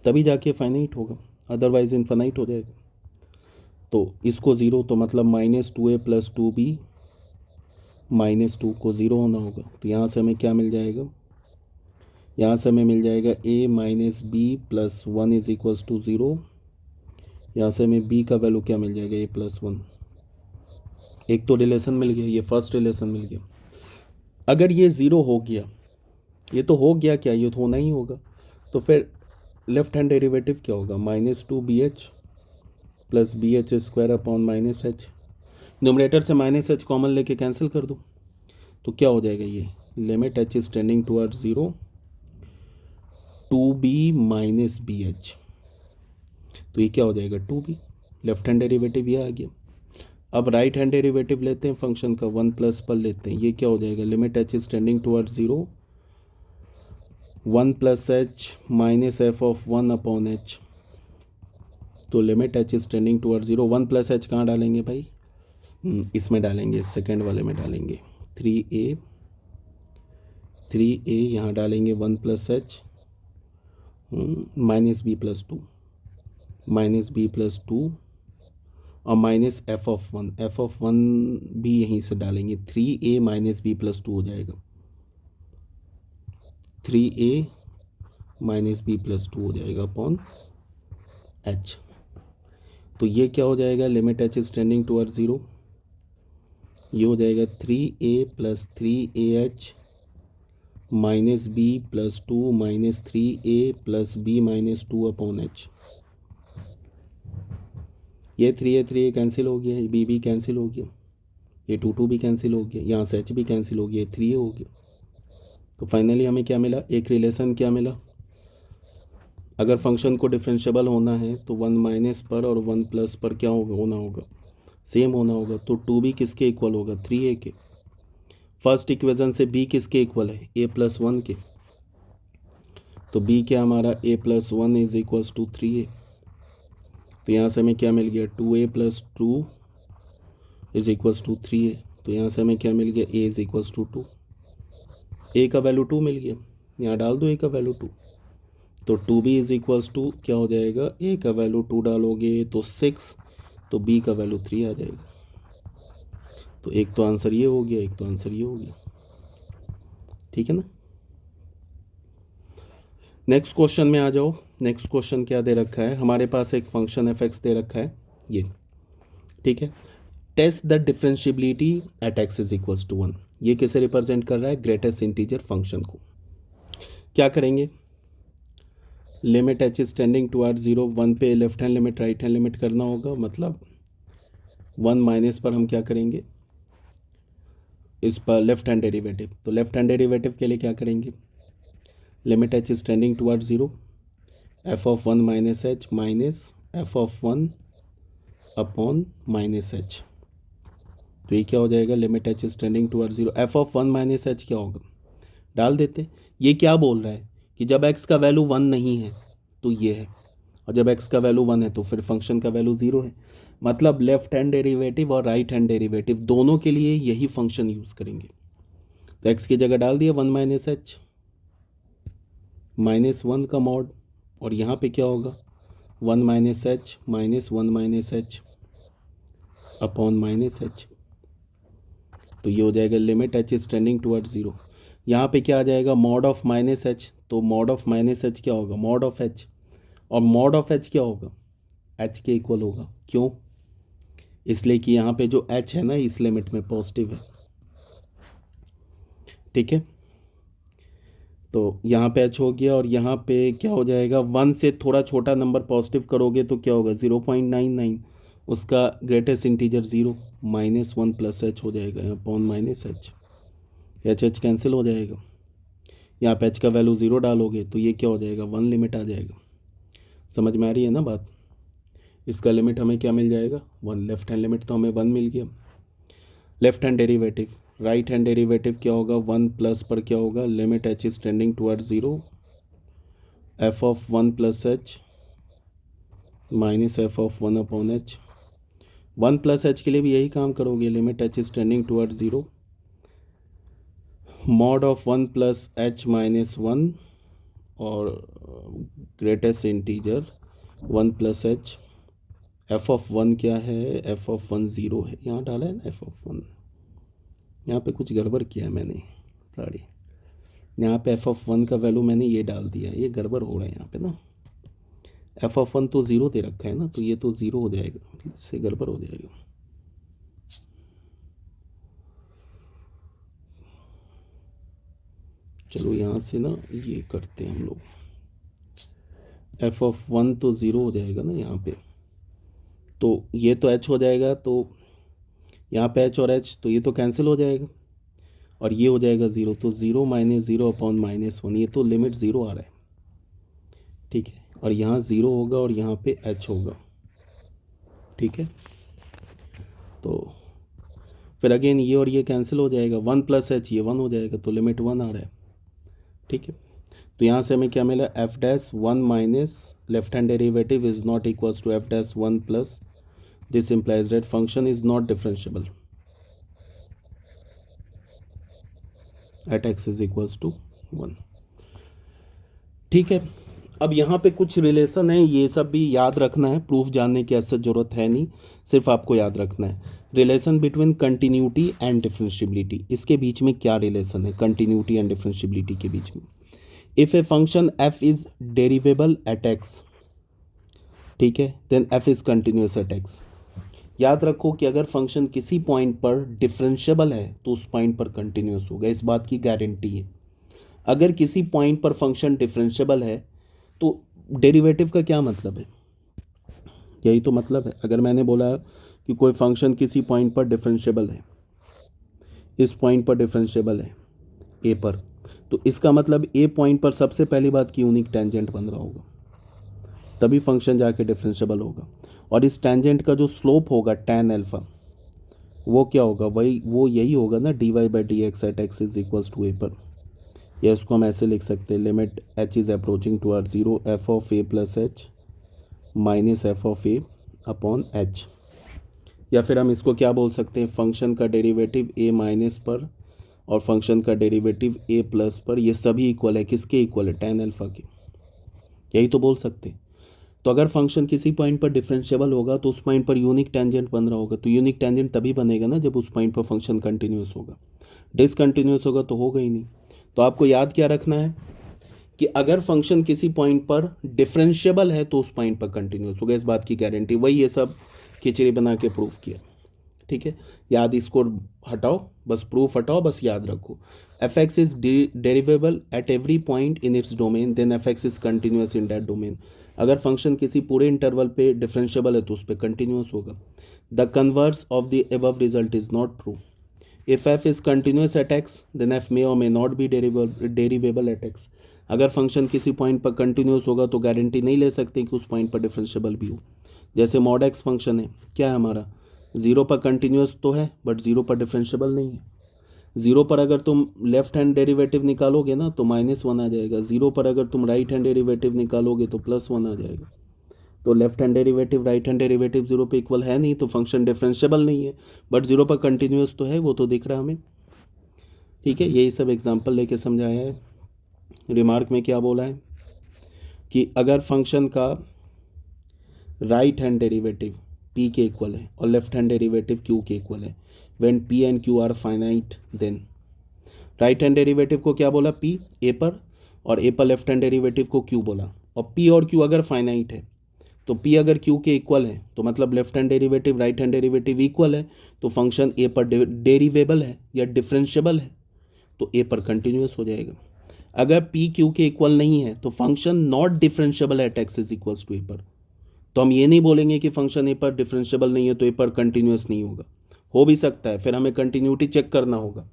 Speaker 1: तभी जाके फाइनाइट होगा, अदरवाइज इनफाइनाइट हो जाएगा। तो इसको 0, तो मतलब minus 2a plus 2b minus 2 को 0 होना होगा। तो यहाँ से हमें क्या मिल जाएगा, यहाँ से हमें मिल जाएगा a minus B plus 1 is equals to 0, यहाँ से हमें b का वैल्यू क्या मिल जाएगा, a प्लस 1। एक तो रिलेशन मिल गया, ये फर्स्ट रिलेशन मिल गया। अगर ये 0 हो गया, ये तो हो गया, क्या ये तो होना ही होगा, तो फिर लेफ्ट हैंड डेरिवेटिव क्या होगा, minus 2bh plus B H square upon minus H. Numerator से माइनस एच कॉमन लेके कैंसिल कर दो, तो क्या हो जाएगा ये limit H is tending towards 0 2b minus B H, तो ये क्या हो जाएगा 2b, लेफ्ट हैंड डेरिवेटिव ये आ गया। अब राइट हैंड डेरिवेटिव लेते हैं फंक्शन का, 1 प्लस पर लेते हैं, ये क्या हो जाएगा limit H is tending towards 0 1 plus H minus F of 1 upon h, तो limit H is tending towards 0 1 plus h कहाँ डालेंगे भाई, इसमें डालेंगे, सेकेंड वाले में डालेंगे 3a यहाँ डालेंगे 1 plus H minus B plus two और माइनस एफ ऑफ 1 भी यहीं से डालेंगे, 3a माइनस बी प्लस 2 हो जाएगा, 3a माइनस बी प्लस 2 हो जाएगा अपॉन एच। तो ये क्या हो जाएगा limit H is tending toward 0, ये हो जाएगा 3a plus 3ah minus B plus 2 minus 3a plus B minus 2 upon H. ये 3a कैंसिल हो गया, ये b कैंसिल हो गया, ये 2 भी कैंसिल हो गया, यहाँ से h भी कैंसिल हो गया, ये 3a हो गया। तो फाइनली हमें क्या मिला, एक रिलेशन क्या मिला, अगर फंक्शन को डिफरेंशिएबल होना है तो 1 माइनस पर और 1 प्लस पर क्या होना होगा सेम होना होगा। तो 2b किसके इक्वल होगा 3a के। फर्स्ट इक्वेशन से b किसके इक्वल है a प्लस 1 के, तो b क्या हमारा a plus 1 is equals to 3a, तो यहाँ से हमें क्या मिल गया 2a plus 2 is equals to 3a, तो यहाँ से हमें क्या मिल गया a is equals to 2, a का वैल्यू 2 मिल गया, यहाँ डाल दो a का वैल्यू 2, तो 2b इज इक्वल्स टू क्या हो जाएगा a का वैल्यू 2 डालोगे तो 6, तो b का वैल्यू 3 आ जाएगा। तो एक तो आंसर ये हो गया, एक तो आंसर ये हो गया, ठीक है ना। नेक्स्ट क्वेश्चन में आ जाओ। नेक्स्ट क्वेश्चन क्या दे रखा है हमारे पास, एक फंक्शन एफ दे रखा है ये, ठीक है। Test the differentiability at x is equals to 1, ये किसे रिप्रेजेंट कर रहा है ग्रेटेस्ट इंटीजर फंक्शन को। क्या करेंगे limit H is tending toward 0 1 पे left hand limit right hand limit करना होगा, मतलब 1 माइनस पर हम क्या करेंगे इस पर लेफ्ट हैंड डेरिवेटिव, तो लेफ्ट हैंड डेरिवेटिव के लिए क्या करेंगे limit H is tending toward 0 F of 1 minus H minus F of 1 upon minus H, तो ये क्या हो जाएगा limit H is tending toward 0 F of 1 minus H क्या होगा डाल देते। ये क्या बोल रहा है कि जब x का वैल्यू 1 नहीं है तो ये है, और जब x का वैल्यू 1 है तो फिर फंक्शन का वैल्यू 0 है, मतलब लेफ्ट हैंड डेरिवेटिव और राइट हैंड डेरिवेटिव दोनों के लिए यही फंक्शन यूज़ करेंगे। तो x की जगह डाल दिया 1 माइनस एच माइनस 1 का मॉड, और यहाँ पे क्या होगा 1 minus H minus 1 minus H upon minus H, तो ये हो जाएगा limit H is tending toward 0। यहाँ पे क्या आ जाएगा मॉड ऑफ माइनस एच, तो मॉड ऑफ माइनस एच क्या होगा मॉड ऑफ एच, और मॉड ऑफ एच क्या होगा एच के इक्वल होगा, क्यों इसलिए कि यहाँ पे जो एच है ना इस लिमिट में पॉजिटिव है, ठीक है। तो यहाँ पे एच हो गया, और यहाँ पे क्या हो जाएगा 1 से थोड़ा छोटा नंबर पॉजिटिव करोगे तो क्या होगा 0.99, उसका greatest integer 0 minus 1 plus H हो जाएगा upon minus H, H cancel हो जाएगा, यहाँ पे एच का वैल्यू 0 डालोगे तो ये क्या हो जाएगा 1 लिमिट आ जाएगा। समझ में आ रही है ना बात, इसका लिमिट हमें क्या मिल जाएगा 1, लेफ्ट हैंड लिमिट तो हमें 1 मिल गया। Left hand derivative right hand derivative क्या होगा 1 प्लस पर क्या होगा limit H is tending toward 0 F of 1 plus H minus F of 1 upon H, 1 plus H के लिए भी यही काम करोगे, limit H is tending toward 0 mod of 1 plus H minus 1 और greatest integer 1 plus H, F of 1 क्या है F of 1 0 है, यहाँ डाला है ना एफ ऑफ 1, यहाँ पे कुछ गड़बड़ किया है मैंने सॉरी, यहाँ पे एफ ऑफ 1 का वैल्यू मैंने ये डाल दिया, ये गड़बड़ हो रहा है यहाँ पे ना, एफ ऑफ 1 तो 0 दे रखा है ना, तो ये तो 0 हो जाएगा, इससे गड़बड़ हो जाएगा। चलो यहाँ से ना ये करते हैं हम लोग, एफ ऑफ 1 तो 0 हो जाएगा ना यहाँ पे, तो ये तो h हो जाएगा, तो यहाँ पे h और h तो ये तो कैंसिल हो जाएगा, और ये हो जाएगा 0, तो 0 माइनस 0 अपॉन -1, ये तो लिमिट 0 आ रहा है, ठीक है। और यहाँ 0 होगा और यहाँ पे h होगा, ठीक है। तो फिर अगेन ये और ये कैंसिल हो जाएगा, 1 प्लस h, ये 1 हो जाएगा, तो लिमिट 1 आ रहा है, ठीक है। तो यहाँ से हमें क्या मिला, f dash 1 minus left hand derivative is not equals to f dash 1 plus, this implies that function is not differentiable at x is equals to 1, ठीक है। अब यहाँ पे कुछ रिलेशन है, ये सब भी याद रखना है, प्रूफ जानने की ऐसा ज़रूरत है नहीं, सिर्फ आपको याद रखना है। Relation between continuity and differentiability, इसके बीच में क्या रिलेशन है कंटिन्यूटी एंड डिफरेंशिएबिलिटी के बीच में। If a function f is derivable at x, ठीक है, then f is continuous at x। याद रखो कि अगर फंक्शन किसी पॉइंट पर डिफरेंशिएबल है तो उस पॉइंट पर कंटिन्यूस होगा, इस बात की गारंटी है। अगर किसी पॉइंट पर फंक्शन डिफरेंशिएबल है तो डेरिवेटिव का क्या मतलब है, यही तो मतलब है। अगर मैंने बोला कि कोई फंक्शन किसी पॉइंट पर डिफरेंशिएबल है, इस पॉइंट पर डिफरेंशिएबल है ए पर, तो इसका मतलब ए पॉइंट पर सबसे पहली बात की यूनिक टेंजेंट बन रहा होगा, तभी फंक्शन जाके डिफरेंशिएबल होगा। और इस टेंजेंट का जो स्लोप होगा tan अल्फा, वो क्या होगा, वो यही होगा ना dy/dx at x is equals to a पर। या इसको हम ऐसे लिख सकते हैं, limit h is approaching to are 0 f of a plus h minus f of a upon h। या फिर हम इसको क्या बोल सकते हैं, फंक्शन का डेरिवेटिव a माइनस पर और फंक्शन का डेरिवेटिव a प्लस पर, ये सभी इक्वल है, किसके इक्वल है, tan अल्फा के, यही तो बोल सकते हैं। तो अगर फंक्शन किसी पॉइंट पर डिफरेंशिएबल होगा तो उस पॉइंट पर यूनिक टेंजेंट बन रहा होगा, तो यूनिक टेंजेंट तभी बनेगा ना जब उस पॉइंट पर फंक्शन कंटिन्यूस होगा, डिसकंटिन्यूस होगा तो होगा ही नहीं। तो आपको याद क्या रखना है कि अगर फंक्शन किसी पॉइंट पर डिफरेंशिएबल है तो उस पॉइंट पर कंटिन्यूस होगा, इस बात की गारंटी, वही ये सब खिचड़ी बना के प्रूफ किया, ठीक है। याद, इसको हटाओ, बस प्रूफ हटाओ, बस याद रखो, f x is derivable at every point in its domain, then f x is continuous in that domain. अगर फंक्शन किसी पूरे इंटरवल पे डिफरेंशिएबल है तो उस पर कंटिन्यूस होगा। The converse of the above result is not true. If F is continuous at x then f may or may not be derivable at x. अगर फंक्शन किसी पॉइंट पर कंटिन्यूस होगा तो गारंटी नहीं ले सकते कि उस पॉइंट पर डिफरेंशिएबल भी हो। जैसे मॉड एक्स फंक्शन है, क्या है हमारा, 0 पर कंटिन्यूस तो है बट 0 पर डिफरेंशिएबल नहीं है। 0 पर अगर तुम लेफ्ट हैंड डेरिवेटिव निकालोगे ना तो -1 आ जाएगा, 0 पर अगर तुम राइट हैंड डेरिवेटिव निकालोगे तो +1 आ जाएगा। तो left hand derivative right hand derivative 0 पे इक्वल है नहीं, तो फंक्शन डिफरेंशिएबल नहीं है, बट 0 पर कंटिन्यूस तो है, वो तो दिख रहा है हमें, ठीक है। यही सब एग्जांपल लेके समझाया है। रिमार्क में क्या बोला है कि अगर फंक्शन का राइट हैंड डेरिवेटिव p के इक्वल है और लेफ्ट हैंड डेरिवेटिव q के इक्वल है, when p and q are finite, then right hand derivative को क्या बोला, p a पर, और a पर लेफ्ट हैंड डेरिवेटिव को q बोला। और p और q अगर फाइनाइट है तो p अगर q के इक्वल है तो मतलब left hand derivative right hand derivative equal है, तो फंक्शन a पर डेरिवेबल है या डिफरेंशिएबल है तो a पर कंटिन्यूस हो जाएगा। अगर p q के इक्वल नहीं है तो function not differentiable at x is equals to a पर। तो हम ये नहीं बोलेंगे कि फंक्शन ए पर डिफरेंशिएबल नहीं है तो ए पर कंटिन्यूस नहीं होगा, हो भी सकता है, फिर हमें कंटिन्यूटी चेक करना होगा।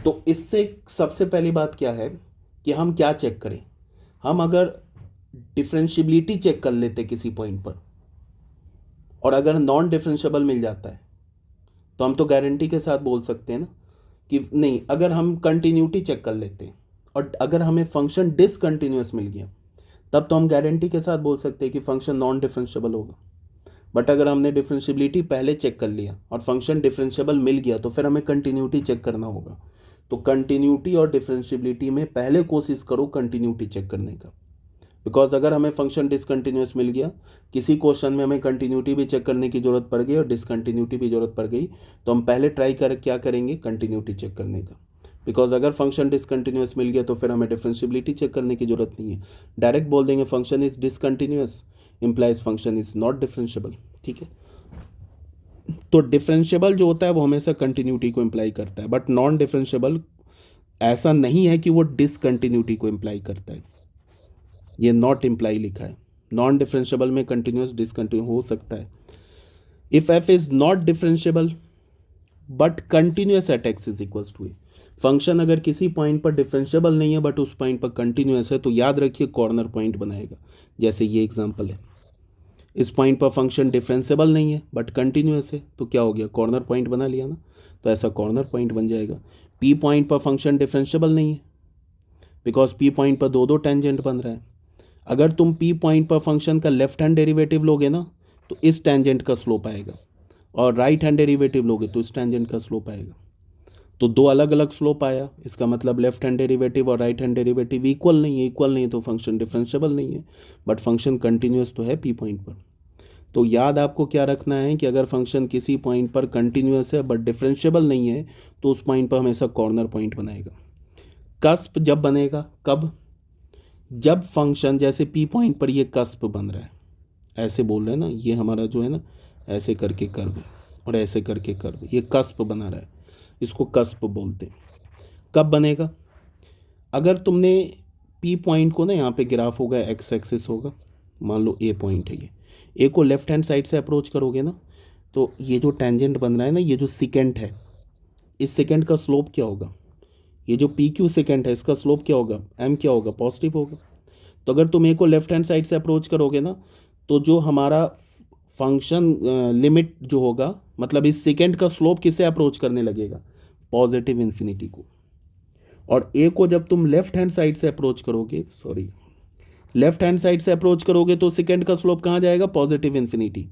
Speaker 1: तो इससे सबसे पहली बात क्या है कि हम क्या चेक करें, हम अगर डिफरेंशिएबिलिटी चेक कर लेते किसी पॉइंट पर और अगर नॉन डिफरेंशिएबल मिल जाता है तो हम तो गारंटी के साथ बोल सकते हैं ना कि नहीं। अगर हम कंटिन्यूटी चेक कर लेते हैं और अगर हमें फंक्शन डिसकंटिन्यूस मिल गया तब तो हम गारंटी के साथ बोल सकते हैं कि फंक्शन नॉन डिफरेंशिएबल होगा। बट अगर हमने डिफरेंशिएबिलिटी पहले चेक कर लिया और फंक्शन डिफरेंशिएबल मिल गया तो फिर हमें कंटिन्यूटी चेक करना होगा। तो कंटिन्यूटी और डिफरेंशिएबिलिटी में पहले कोशिश करो कंटिन्यूटी चेक करने का, बिकॉज अगर हमें फंक्शन डिसकंटिन्यूस मिल गया, किसी क्वेश्चन में हमें कंटिन्यूटी भी चेक करने की जरूरत पड़ गई और डिसकंटिन्यूटी भी जरूरत पड़ गई, तो हम पहले ट्राई कर क्या करेंगे, कंटिन्यूटी चेक करने का। बिकॉज अगर फंक्शन डिसकंटिन्यूस मिल गया तो फिर हमें डिफरेंशिएबिलिटी चेक करने की जरूरत नहीं है, डायरेक्ट बोल देंगे function is discontinuous implies function is not differentiable, ठीक है। तो डिफरेंशिएबल जो होता है वो हमेशा कंटिन्यूटी को इम्प्लाई करता है, बट नॉन डिफरेंशिएबल ऐसा नहीं है कि वो डिसकंटिन्यूटी को इम्प्लाई करता है, ये नॉट इम्प्लाई लिखा है। नॉन डिफरेंशिएबल में कंटिन्यूस डिसकंटिन्यू हो सकता है। If F is not differentiable but continuous at x is equals to A, function अगर किसी पॉइंट पर डिफरेंशिएबल नहीं है बट उस पॉइंट पर कंटिन्यूअस है तो याद रखिए कॉर्नर पॉइंट बनाएगा। जैसे ये एग्जांपल है, इस पॉइंट पर फंक्शन डिफरेंशिएबल नहीं है बट कंटिन्यूअस है तो क्या हो गया, कॉर्नर पॉइंट बना लिया ना, तो ऐसा कॉर्नर पॉइंट बन जाएगा। पी पॉइंट पर फंक्शन डिफरेंशिएबल नहीं है बिकॉज पी पॉइंट पर दो दो टेंजेंट बन रहा है। अगर तुम पी पॉइंट पर फंक्शन का लेफ्ट हैंड डेरिवेटिव लोगे ना तो इस टेंजेंट का स्लोप आएगा, और राइट हैंड डेरिवेटिव लोगे तो इस टेंजेंट का स्लोप आएगा। तो दो अलग अलग स्लोप आया, इसका मतलब लेफ्ट हैंड डेरिवेटिव और राइट हैंड डेरिवेटिव इक्वल नहीं है। इक्वल नहीं है तो फंक्शन डिफरेंशिएबल नहीं है, बट फंक्शन कंटिन्यूअस तो है पी पॉइंट पर। तो याद आपको क्या रखना है कि अगर फंक्शन किसी पॉइंट पर कंटिन्यूअस है बट डिफरेंशिएबल नहीं है तो उस पॉइंट पर हमेशा कॉर्नर पॉइंट बनाएगा। कस्प जब बनेगा, कब, जब फंक्शन जैसे पी पॉइंट पर ये कस्प बन रहा है, ऐसे बोल रहे हैं ना, ये हमारा जो है ना ऐसे करके कर्व है और ऐसे करके कर्व, ये कस्प बना रहा है, इसको कस्प बोलते हैं। कब बनेगा, अगर तुमने पी पॉइंट को ना, यहाँ पे ग्राफ होगा, एक्स एक्सिस होगा, मान लो ए पॉइंट है, ये ए को लेफ्ट हैंड साइड से अप्रोच करोगे ना तो ये जो टेंजेंट बन रहा है ना, ये जो सेकेंड है, इस सेकेंड का स्लोप क्या होगा, ये जो पी क्यू सेकेंड है इसका स्लोप क्या होगा, एम क्या होगा, पॉजिटिव होगा। तो अगर तुम ए को लेफ्ट हैंड साइड से अप्रोच करोगे ना तो जो हमारा फंक्शन लिमिट जो होगा, मतलब इस सेकेंड का स्लोप किसे अप्रोच करने लगेगा, पॉजिटिव इन्फिनिटी को। और ए को जब तुम लेफ्ट हैंड साइड से अप्रोच करोगे, सॉरी, लेफ्ट हैंड साइड से अप्रोच करोगे तो सेकेंड का स्लोप कहाँ जाएगा, पॉजिटिव इन्फिनिटी।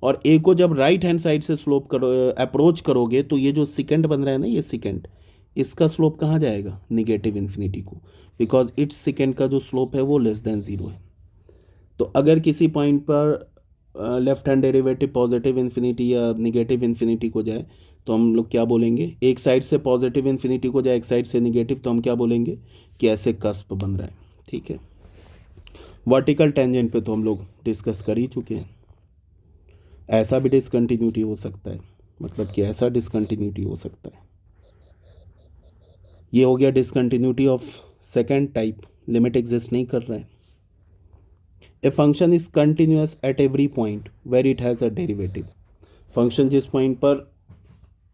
Speaker 1: और ए को जब राइट हैंड साइड से स्लोप करो अप्रोच करोगे तो ये जो सेकेंड बन रहा है ना, ये सेकेंड, इसका स्लोप कहाँ जाएगा, निगेटिव इन्फिनिटी को, बिकॉज इट्स सेकेंड का जो स्लोप है वो लेस देन जीरो है। तो अगर किसी पॉइंट पर left hand derivative positive infinity या निगेटिव इन्फिनिटी को जाए तो हम लोग क्या बोलेंगे, एक साइड से पॉजिटिव इन्फिनिटी को जाए एक साइड से निगेटिव, तो हम क्या बोलेंगे कि ऐसे कस्प बन रहा है। ठीक है, वर्टिकल टेंजेंट पे तो हम लोग डिस्कस कर ही चुके हैं। ऐसा भी डिसकंटिन्यूटी हो सकता है, मतलब कि ऐसा डिसकंटिन्यूटी हो सकता है। ये हो गया discontinuity of second type, limit exist नहीं कर रहा है। A function is continuous at every point where it has a derivative, function जिस पॉइंट पर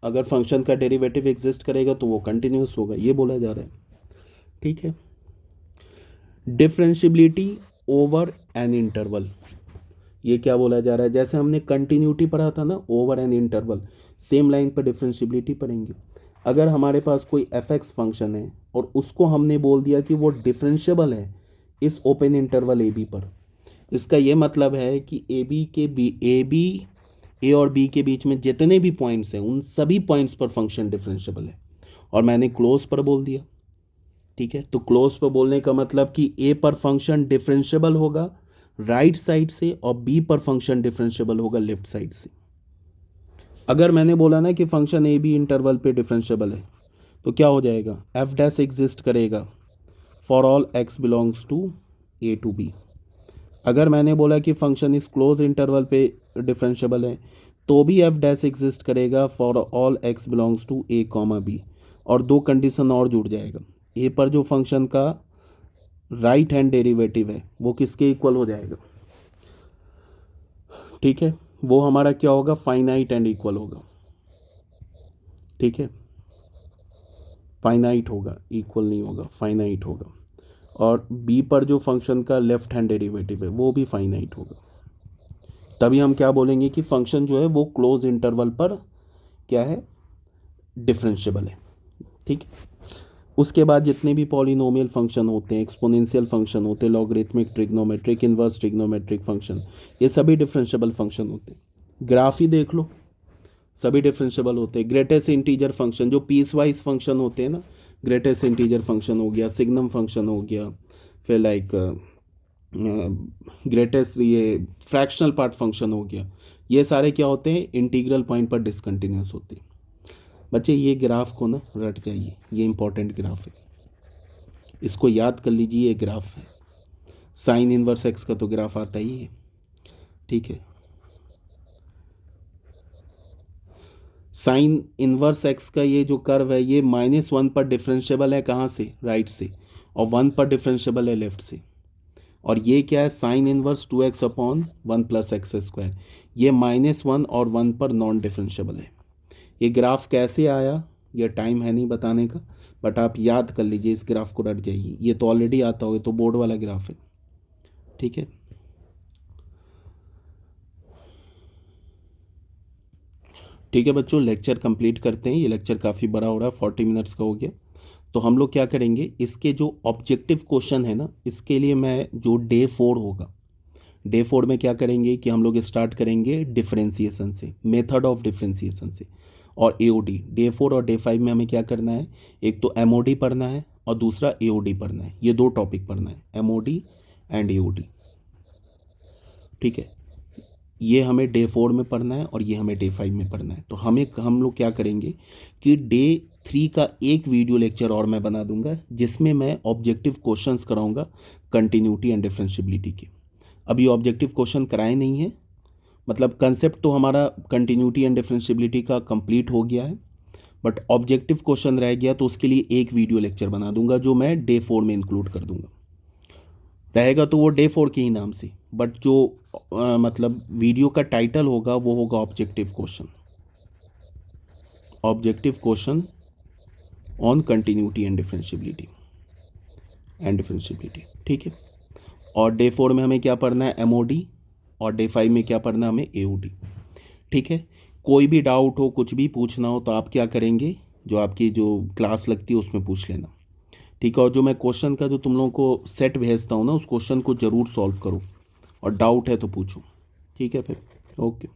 Speaker 1: अगर फंक्शन का डेरिवेटिव एग्जिस्ट करेगा तो वो कंटिन्यूअस होगा, ये बोला जा रहा है। ठीक है, डिफरेंशियबिलिटी ओवर एन इंटरवल, ये क्या बोला जा रहा है, जैसे हमने कंटिन्यूटी पढ़ा था ना, over an interval, same line पर डिफरेंशियबिलिटी पढ़ेंगे। अगर हमारे पास कोई एफ एक्स फंक्शन है और उसको हमने बोल दिया कि वो डिफरेंशियबल है इस ओपन इंटरवल ए बी पर, इसका ये मतलब है कि ए और बी के बीच में जितने भी पॉइंट्स हैं उन सभी पॉइंट्स पर फंक्शन डिफरेंशियबल है, और मैंने क्लोज पर बोल दिया। ठीक है, तो क्लोज पर बोलने का मतलब कि ए पर फंक्शन डिफरेंशियबल होगा राइट साइड से और बी पर फंक्शन डिफरेंशियबल होगा लेफ्ट साइड से। अगर मैंने बोला ना कि फंक्शन ए बी इंटरवल पे डिफरेंशियबल है तो क्या हो जाएगा, एफ डैश एग्जिस्ट करेगा for all X belongs to A to B. अगर मैंने बोला कि फंक्शन इस क्लोज इंटरवल पे डिफरेंशियबल है तो भी एफ डैश एग्जिस्ट करेगा for all X belongs to A comma B, और दो कंडीशन और जुड़ जाएगा, ए पर जो फंक्शन का राइट हैंड डेरिवेटिव है वो किसके इक्वल हो जाएगा। ठीक है, वो हमारा क्या होगा, फाइनाइट एंड इक्वल होगा। ठीक है, फाइनाइट होगा, इक्वल नहीं होगा, फाइनाइट होगा। और बी पर जो फंक्शन का लेफ्ट हैंड डेरिवेटिव है वो भी फाइनाइट होगा। तभी हम क्या बोलेंगे कि फंक्शन जो है वो क्लोज इंटरवल पर क्या है, डिफरेंशियबल है। ठीक है, उसके बाद जितने भी पॉलिनोमियल फंक्शन होते हैं, एक्सपोनेंशियल फंक्शन होते हैं, logarithmic, trigonometric, inverse trigonometric function, ये सभी डिफरेंशियबल फंक्शन होते हैं। ग्राफ ही देख लो, सभी डिफरेंशियबल होते हैं। ग्रेटेस्ट इंटीजर फंक्शन जो पीस वाइज फंक्शन होते हैं ना, ग्रेटेस्ट इंटीजर फंक्शन हो गया, सिग्नम फंक्शन हो गया, फिर लाइक ग्रेटेस्ट ये फ्रैक्शनल पार्ट फंक्शन हो गया, ये सारे क्या होते हैं, इंटीग्रल पॉइंट पर डिसकंटिन्यूस होते हैं। बच्चे ये ग्राफ को ना रट जाइए, ये इंपॉर्टेंट ग्राफ है, इसको याद कर लीजिए। ये ग्राफ है, साइन इनवर्स एक्स का तो ग्राफ आता ही है। ठीक है, साइन इनवर्स एक्स का ये जो कर्व है ये -1 पर डिफरेंशियबल है, कहाँ से, राइट से, और 1 पर डिफरेंशियबल है लेफ्ट से। और ये क्या है, sine inverse 2x upon 1 + x², ये -1 और 1 पर नॉन डिफरेंशियबल है। ये ग्राफ कैसे आया, ये टाइम है नहीं बताने का, बट आप याद कर लीजिए, इस ग्राफ को रट जाइए, ये तो ऑलरेडी आता होगा, तो बोर्ड वाला ग्राफ है, ठीक है। ठीक है बच्चों, लेक्चर कंप्लीट करते हैं, ये लेक्चर काफ़ी बड़ा हो रहा है, 40 मिनट्स का हो गया। तो हम लोग क्या करेंगे, इसके जो ऑब्जेक्टिव क्वेश्चन है ना, इसके लिए मैं जो डे 4 होगा, डे 4 में क्या करेंगे कि हम लोग स्टार्ट करेंगे डिफरेंशिएशन से, मेथड ऑफ डिफरेंशिएशन से, और एओडी। डे 4 और डे 5 में हमें क्या करना है, एक तो एमओडी पढ़ना है और दूसरा एओडी पढ़ना है, ये दो टॉपिक पढ़ना है, एमओडी एंड एओडी, ठीक है। ये हमें डे 4 में पढ़ना है और ये हमें डे 5 में पढ़ना है। तो हम लोग क्या करेंगे कि डे 3 का एक वीडियो लेक्चर और मैं बना दूंगा, जिसमें मैं ऑब्जेक्टिव क्वेश्चंस कराऊंगा कंटिन्यूटी एंड डिफरेंशियबिलिटी के। अभी ऑब्जेक्टिव क्वेश्चन कराए नहीं है, मतलब कंसेप्ट तो हमारा कंटिन्यूटी एंड डिफरेंशियबिलिटी का कंप्लीट हो गया है, बट ऑब्जेक्टिव क्वेश्चन रह गया, तो उसके लिए एक वीडियो लेक्चर बना दूंगा जो मैं डे 4 में इंक्लूड कर दूंगा। रहेगा तो वो डे 4 के ही नाम से, बट जो मतलब वीडियो का टाइटल होगा वो होगा objective question, objective question on continuity and differentiability, ठीक है। और डे 4 में हमें क्या पढ़ना है, एमओडी, और डे 5 में क्या पढ़ना है हमें, एओडी, ठीक है। कोई भी डाउट हो, कुछ भी पूछना हो, तो आप क्या करेंगे, जो आपकी जो क्लास लगती है उसमें पूछ लेना, ठीक है। और जो मैं क्वेश्चन का जो तुम लोगों को सेट भेजता हूँ ना, उस क्वेश्चन को ज़रूर सॉल्व करो, और डाउट है तो पूछो, ठीक है फिर, ओके।